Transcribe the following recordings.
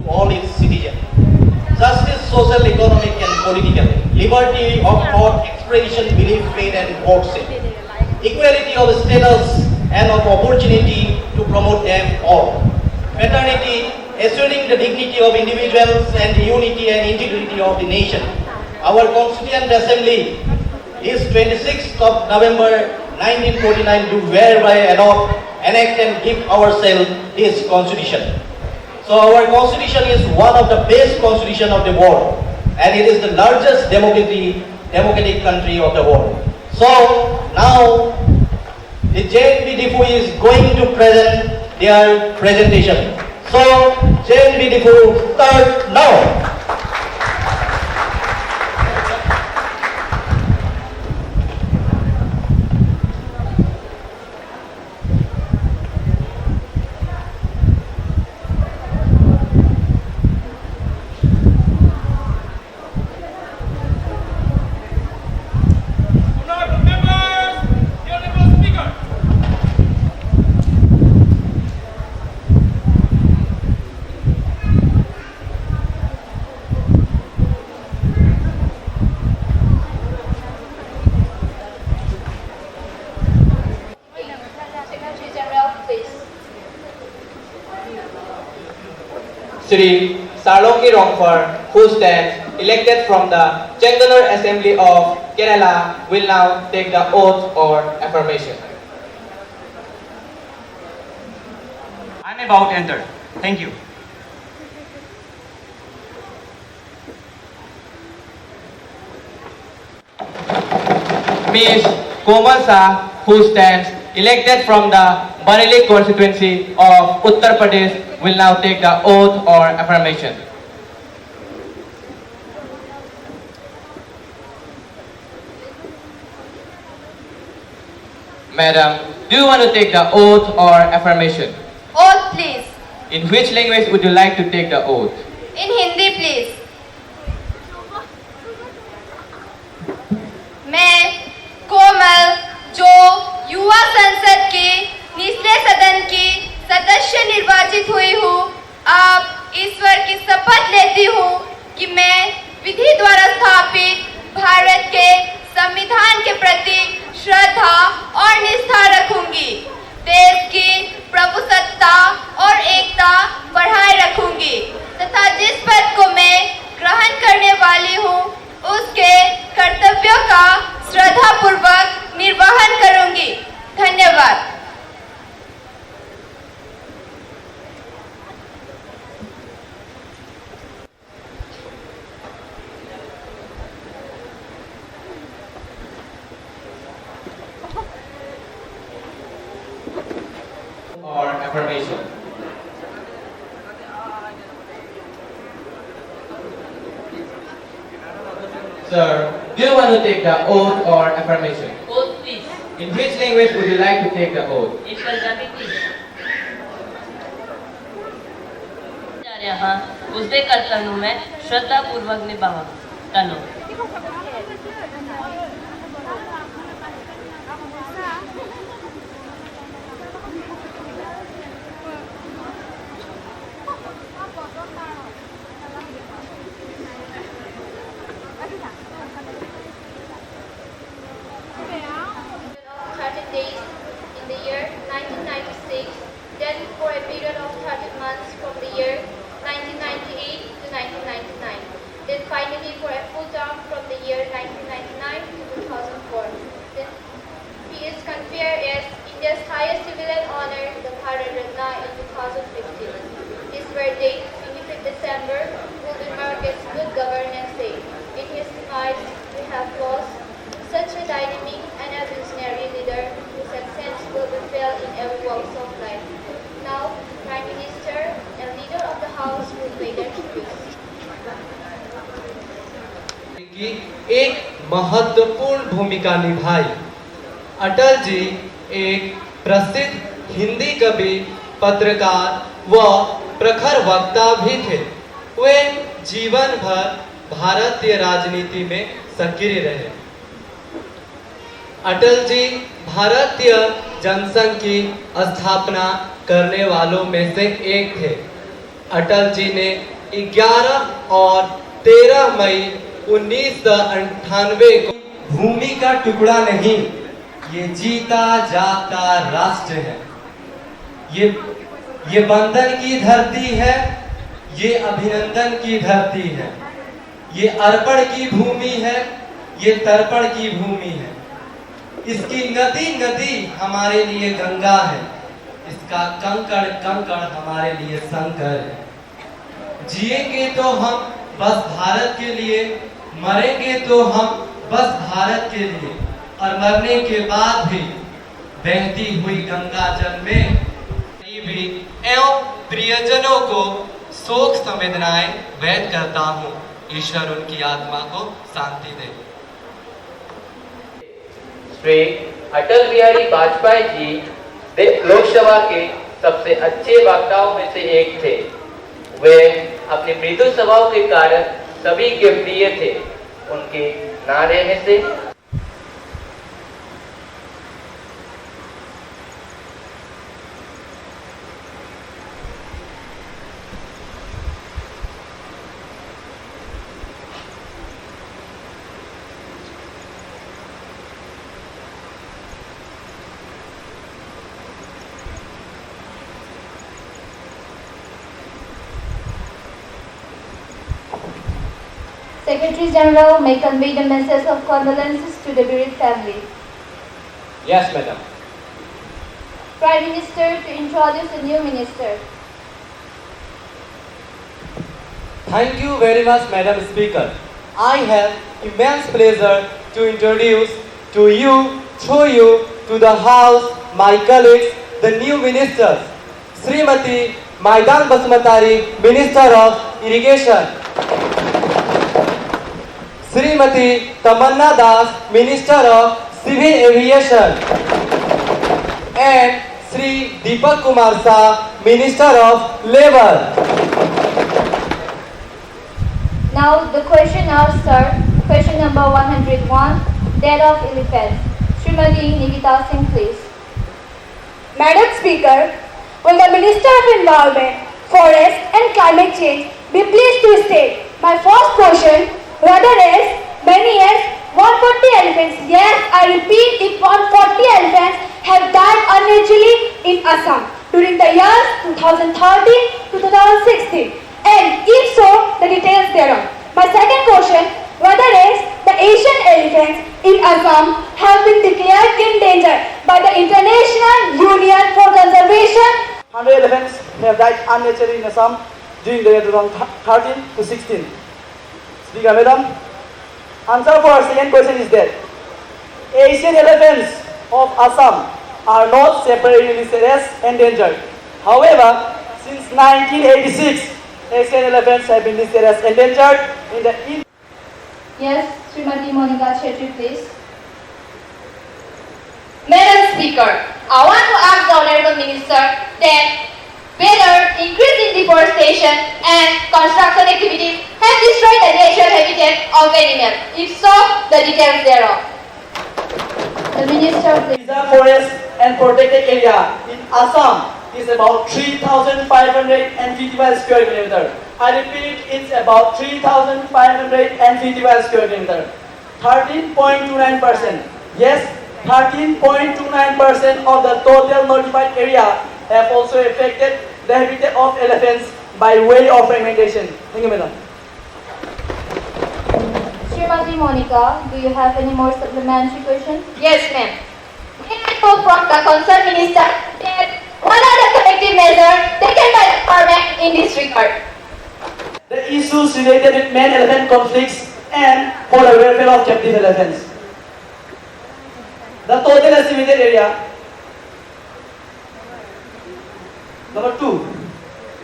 all its citizens. Justice, social, economic, and political. Liberty of thought, expression, belief, faith, and worship. Equality of status and of opportunity to promote them all. Fraternity, assuring the dignity of individuals and the unity and integrity of the nation. Our Constituent Assembly is 26th of November 1949 to whereby adopt, enact and give ourselves this constitution. So our constitution is one of the best constitution of the world, and it is the largest democratic country of the world. So now the JNB Difu is going to present their presentation. So JNB Difu start now. Shri Saloki Rongfar, who stands elected from the Changanur Assembly of Kerala, will now take the oath or affirmation. I am about to enter. Thank you. Ms. Komal Shah, who stands elected from the Bareilly constituency of Uttar Pradesh, will now take the oath or affirmation. Madam, do you want to take the oath or affirmation? Oath, please. In which language would you like to take the oath? In Hindi, please. मैं कोमल जो युवा संसद के निचले सदन की सदस्य निर्वाचित हुई हूँ, अब ईश्वर की शपथ लेती हूँ कि मैं विधि द्वारा स्थापित भारत के संविधान के प्रति श्रद्धा और निष्ठा रखूंगी, देश की प्रभुसत्ता और एकता बढ़ाए रखूंगी तथा जिस पद को मैं ग्रहण करने वाली हूँ उसके कर्तव्यों का श्रद्धापूर्वक निर्वहन करूंगी। धन्यवाद। Or affirmation. Sir, do you want to take the oath or affirmation? Oath, please. In which language would you like to take the oath? In Punjabi, please. जा रहा उसके कर्तव्यों में श्रद्धा पूर्वक निभाऊंगा। धन्यवाद। Days in the year 1996, then for a period of 30 months from the year 1998 to 1999, then finally for a full term from the year 1999 to 2004. Then he is conferred as India's highest civilian honor, the Bharat Ratna, in 2015. His birthday, 25th December, will be marked as Good Governance Day. In his demise, we have lost such a dynamic and a visionary leader whose accents will be felt in every walk of life. Now, Prime Minister and Leader of the House will pay their tribute. की एक महत्वपूर्ण भूमिका निभाई। अटल जी एक प्रसिद्ध हिंदी कवि, पत्रकार व प्रखर वक्ता भी थे। वे जीवन भर भारतीय राजनीति में सक्रिय रहे। अटल जी भारतीय जनसंघ की स्थापना करने वालों में से एक थे। अटल जी ने 11 और 13 मई 1998 को भूमि का टुकड़ा नहीं, ये जीता जागता राष्ट्र है। ये बंधन की धरती है, ये अभिनंदन की धरती है, ये अर्पण की भूमि है, ये तर्पण की भूमि है। इसकी नदी नदी हमारे लिए गंगा है, इसका कंकड़ कंकड़ हमारे लिए शंकर है। जिएंगे तो हम बस भारत के लिए, मरेंगे तो हम बस भारत के लिए, और मरने के बाद भी बहती हुई गंगा जल में भी एवं प्रियजनों को शोक संवेदनाएं व्यक्त करता हूँ। ईश्वर उनकी आत्मा को शांति दे। श्री अटल बिहारी वाजपेयी जी लोकसभा के सबसे अच्छे वक्ताओं में से एक थे। वे अपने मृदु स्वभाव के कारण सभी के प्रिय थे। उनके ना रहने से Secretary General may convey the message of condolences to the bereaved family. Yes, madam. Prime Minister to introduce the new minister. Thank you very much, Madam Speaker. I have immense pleasure to introduce to you, through you, to the House, my colleagues, the new ministers. Srimati Maidan Basmatari, Minister of Irrigation. Srimati Tamanna Das, Minister of Civil Aviation. And Sri Deepak Kumar Shah, Minister of Labour. Now the question asked, sir. Question number 101. Death of elephants. Srimati Nikita Singh, please. Madam Speaker, will the Minister of Environment, Forest and Climate Change be pleased to state my first question, whether is many years 140 elephants, yes I repeat, if 140 elephants have died unnaturally in Assam during the years 2013 to 2016, and if so, the details thereof. My second question, whether is the Asian elephants in Assam have been declared endangered by the International Union for Conservation. 100 elephants have died unnaturally in Assam during the year 2013 to 16. Speaker Madam, answer for our second question is that Asian elephants of Assam are not separately listed as endangered. However, since 1986, Asian elephants have been listed as endangered in the Yes, Srimati Monica Chetri, please. Madam Speaker, I want to ask the Honorable Minister that whether increase in deforestation and construction activities have destroyed the natural habitat of animals. If so, the details thereof. The Minister of the reserve forest and protected area in Assam is about 3,555 square kilometers. I repeat, it's about 3,555 square kilometers. 13.29%. Yes, 13.29% of the total notified area have also affected the habitat of elephants by way of fragmentation. Thank you, Madam. Srimati Monica, do you have any more supplementary questions? Yes, ma'am. May I know from the concerned minister that what are the corrective measures taken by the government in this regard? The issues related with man-elephant conflicts and for the welfare of captive elephants. The total estimated area. Number 2.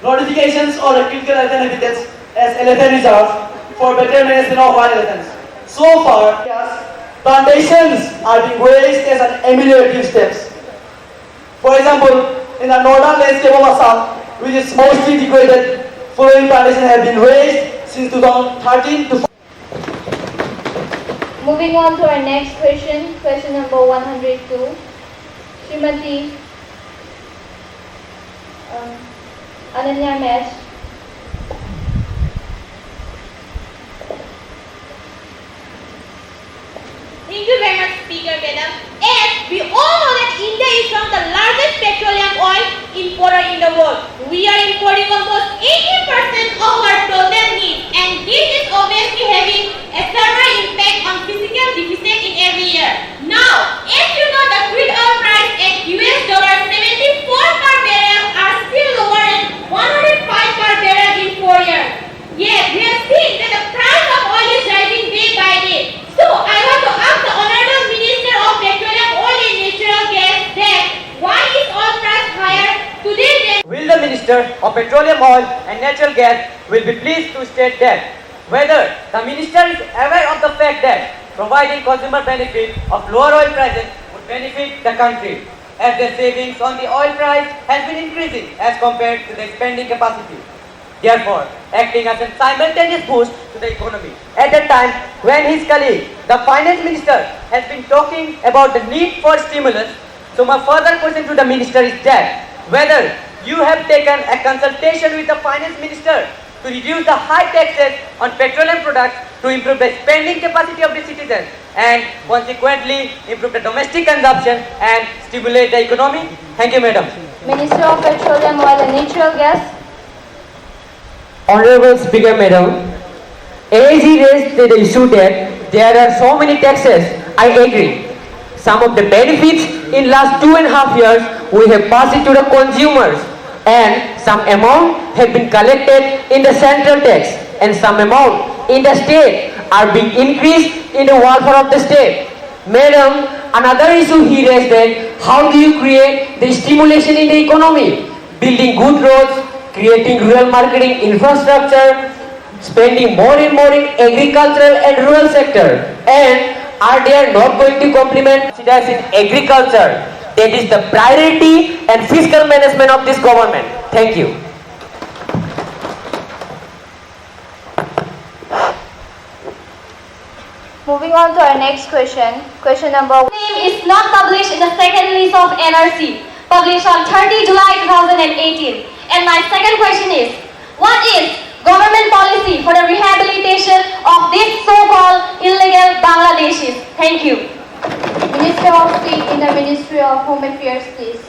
Notifications of the critical elephant habitats as elephant reserves for better management of wild elephants. So far, yes, plantations are being raised as an ameliorative steps. For example, in the northern landscape of Assam, which is mostly degraded, following plantations have been raised since 2013 to. Moving on to our next question, question number 102. Srimati Ananya Mech. importer in the world. We are importing almost 80% of our total needs, and this is obviously having a severe impact on physical deficit in every year. Now, as you know, the crude oil price at $74 per barrel are still lower than 105 per barrel in 4 years. Yet, we have seen that the price of oil is rising day by day. So, I want to ask the Honorable Minister of Petroleum, Oil and Natural Gas that why is oil price higher today than... Will the Minister of Petroleum, Oil and Natural Gas will be pleased to state that whether the Minister is aware of the fact that providing consumer benefit of lower oil prices would benefit the country, as the savings on the oil price has been increasing as compared to the spending capacity. Therefore, acting as a simultaneous boost to the economy. At a time when his colleague, the Finance Minister, has been talking about the need for stimulus, so my further question to the Minister is that whether you have taken a consultation with the Finance Minister to reduce the high taxes on petroleum products to improve the spending capacity of the citizens and consequently improve the domestic consumption and stimulate the economy. Thank you, Madam. Minister of Petroleum, Oil and Natural Gas. Honorable Speaker, Madam, as he raised the issue that there are so many taxes, I agree. Some of the benefits in last 2.5 years we have passed it to the consumers, and some amount have been collected in the central tax and some amount in the state are being increased in the welfare of the state. Madam, another issue he raised that how do you create the stimulation in the economy? Building good roads, creating rural marketing infrastructure, spending more and more in agricultural and rural sector, and are they not going to complement in agriculture? That is the priority and fiscal management of this government. Thank you. Moving on to our next question. Question number 1. Name is not published in the second list of NRC, published on 30 July 2018. And my second question is, what is government policy for the rehabilitation of these so-called illegal Bangladeshis? Thank you. Minister of State in the Ministry of Home Affairs, please.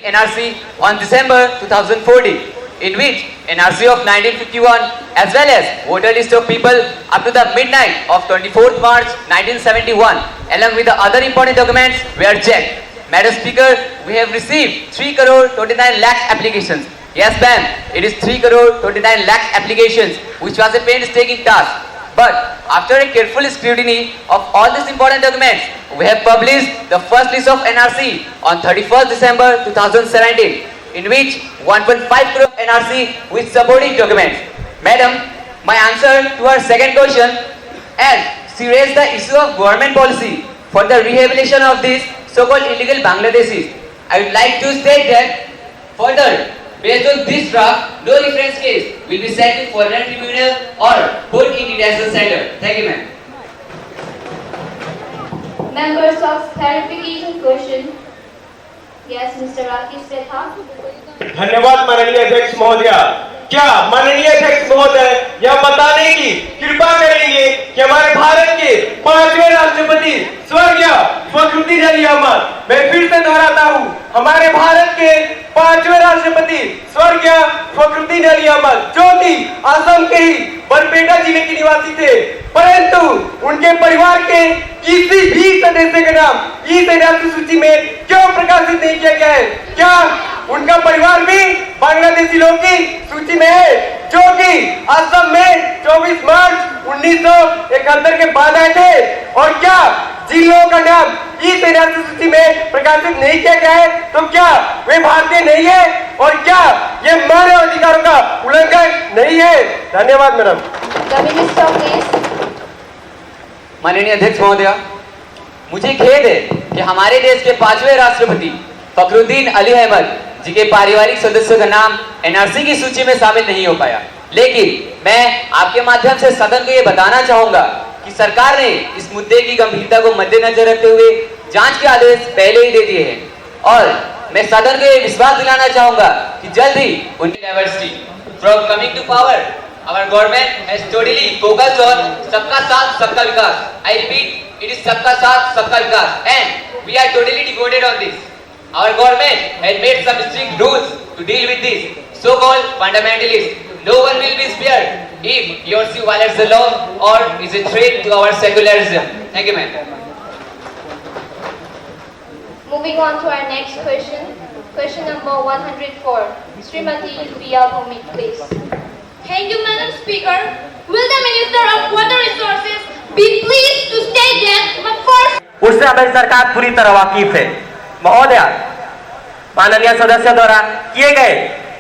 NRC on December 2014, in which NRC of 1951 as well as voter list of people up to the midnight of 24th March 1971 along with the other important documents were checked. Madam Speaker, we have received 3 crore 29 lakh applications. Yes ma'am, it is 3 crore 29 lakh applications, which was a painstaking task. But after a careful scrutiny of all these important documents, we have published the first list of NRC on 31st December 2017, in which 1.5 crore NRC with supporting documents. Madam, my answer to her second question, as she raised the issue of government policy for the rehabilitation of these so-called illegal Bangladeshis, I would like to state that further, based on this draft, no reference case will be sent to foreign tribunal or put in detention center. Thank you, ma'am. Members of clarification question. Yes, Mr. Rakesh Setha. धन्यवाद माननीय अध्यक्ष महोदय। क्या माननीय अध्यक्ष महोदय यह बताने की कृपा करेंगे कि हमारे भारत के 5वें राष्ट्रपति स्वर्गीय फखरुद्दीन अली अहमद, मैं फिर से दोहराता हूँ, हमारे भारत के 5वें राष्ट्रपति स्वर्गीय फखरुद्दीन अली अहमद, जो कि असम के ही बरपेटा जिले के निवासी थे, परंतु उनके परिवार के किसी भी सदस्य का नाम इस एनआरसी सूची में क्यों प्रकाशित नहीं किया गया है? क्या उनका परिवार भी बांग्लादेशी लोगों की सूची में है, जो कि असम में 24 मार्च 1971 के बाद आए थे? और क्या जिन लोगों का नाम इस एनआरसी सूची में प्रकाशित नहीं किया गया है, तो क्या वे भारतीय नहीं है? और क्या ये मानव अधिकारों का उल्लंघन नहीं है? धन्यवाद मैडम। माननीय अध्यक्ष महोदय, मुझे खेद है कि हमारे देश के 5वें राष्ट्रपति फखरुद्दीन अली अहमद जी के पारिवारिक सदस्यों का नाम एनआरसी की सूची में शामिल नहीं हो पाया। लेकिन मैं आपके माध्यम से सदन को ये बताना चाहूंगा कि सरकार ने इस मुद्दे की गंभीरता को मद्देनजर रखते हुए जांच के आदेश पहले ही दे दिए हैं, और मैं सदन को ये विश्वास दिलाना चाहूंगा कि जल्द ही उनकी diversity from coming to power, our government has totally focused on सबका साथ सबका विकास. I repeat, it is सबका साथ सबका विकास, and we are totally devoted on this. Our government had made some strict rules to deal with this so-called fundamentalists. No one will be spared if he or she violates the law or is a threat to our secularism. Thank you, ma'am. Moving on to our next question. Question number 104. Srimati Priya Bhumik, please. Thank you, Madam Speaker. Will the Minister of Water Resources be pleased to state that my first... उससे हमारी सरकार पूरी तरह वाकिफ है। महोदया, माननीय सदस्यों द्वारा किए गए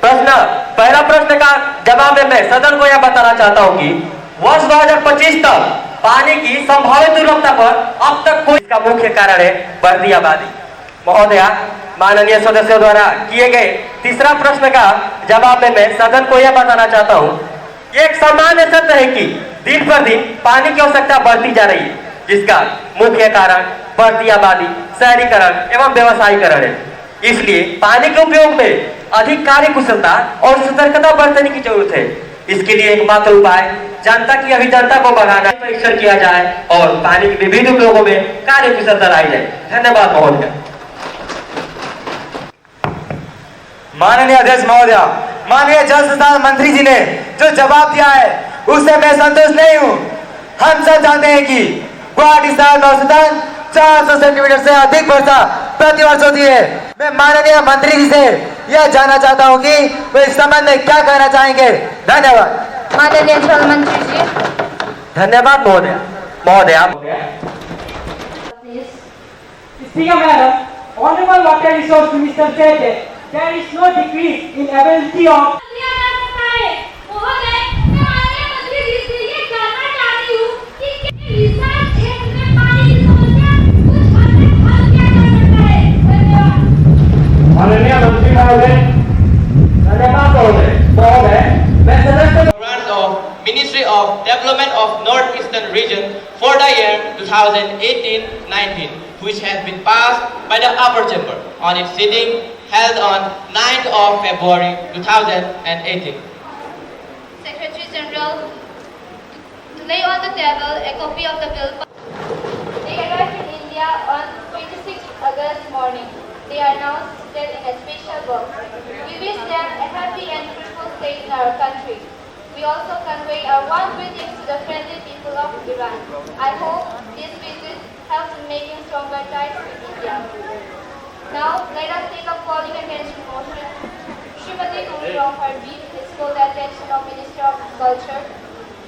पहला प्रश्न का जवाब में मैं सदन को यह बताना चाहता हूं कि वर्ष 2025 तक पानी की संभावित दुर्लभता पर अब तक कोई इसका मुख्य कारण है बढ़ती आबादी। महोदया, माननीय सदस्यों द्वारा किए गए तीसरा प्रश्न का जवाब में मैं सदन को यह बताना चाहता हूं, ये एक सामान्य सत्य है कि दिन पर दिन पानी की आवश्यकता बढ़ती जा रही है, जिसका मुख्य कारण बढ़ती आबादी, शहरीकरण एवं व्यवसायीकरण है। इसलिए पानी के उपयोग में अधिक कार्य कुशलता और सतर्कता बरतने की जरूरत है। इसके लिए एकमात्र उपाय जनता की अभियंता को बढ़ाना, परीक्षण किया जाए और पानी के विभिन्न उपयोगों में कार्य कुशलता लाई जाए। धन्यवाद महोदय। माननीय अध्यक्ष महोदया, माननीय जल संसाधन मंत्री जी ने जो जवाब दिया है उससे मैं संतुष्ट नहीं हूँ। हम सब जानते हैं कि गुवाहाटी शहर में औसतन 400 सेंटीमीटर से अधिक वर्षा प्रति वर्ष होती है। मैं माननीय मंत्री जी से यह जानना चाहता हूँ कि वे इस संबंध में क्या कहना चाहेंगे। धन्यवाद। माननीय जल मंत्री जी। धन्यवाद महोदया। Speaker Madam, Honorable Water Resource Minister said that there is no decrease in availability of... माननीय मंत्री महोदय, धन्यवाद महोदय। मैं सदस्य Grant of Ministry of Development of Northeastern Region for the year 2018-19, which has been passed by the upper chamber on its sitting held on 9th of February 2018. Secretary General, to lay on the table a copy of the bill. They arrived in India on 26th August morning. They are now seated in a special box. We wish them a happy and fruitful stay in our country. We also convey our warm greetings to the friendly people of Iran. I hope this visit helps in making stronger ties with India. Now, let us take up calling attention motion. Srimati Guri of our brief is called the attention of Minister of Culture.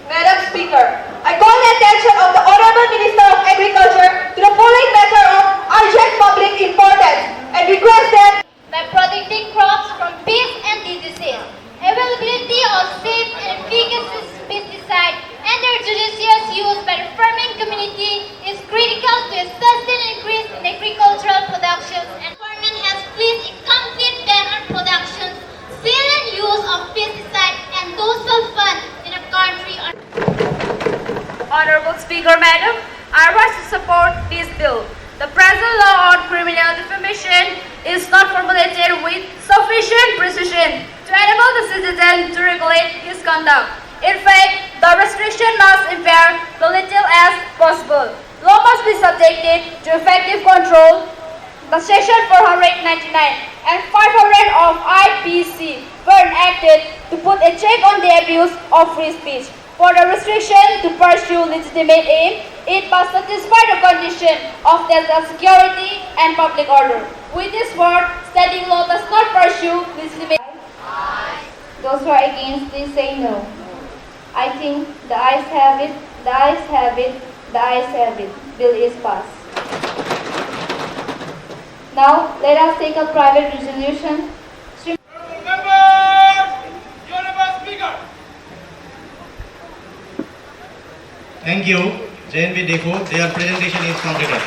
Madam Speaker, I call the attention of the Honorable Minister of Agriculture to the following matter of urgent public importance and request that by protecting crops from pests and diseases, availability of safe and efficacious pesticides and their judicious use by the farming community is critical to a sustained increase in agricultural production, and government has placed a complete ban on production, sale and use of pesticides and dosal funds in a country. Honorable Speaker, Madam, I rise to support this bill. The present law on criminal defamation is not formulated with sufficient precision to enable the citizen to regulate his conduct. In fact, the restriction must impair the little as possible. Law must be subjected to effective control. The Section 499 and 500 of IPC were enacted to put a check on the abuse of free speech. For the restriction to pursue legitimate aim, it must satisfy the condition of national security and public order. With this word, standing law does not pursue legitimate aim. Those who are against, please say no. I think the ayes have it, the ayes have it, the ayes have it. Bill is passed. Now, let us take a private resolution. Thank you, JNB Dekho. Their presentation is completed.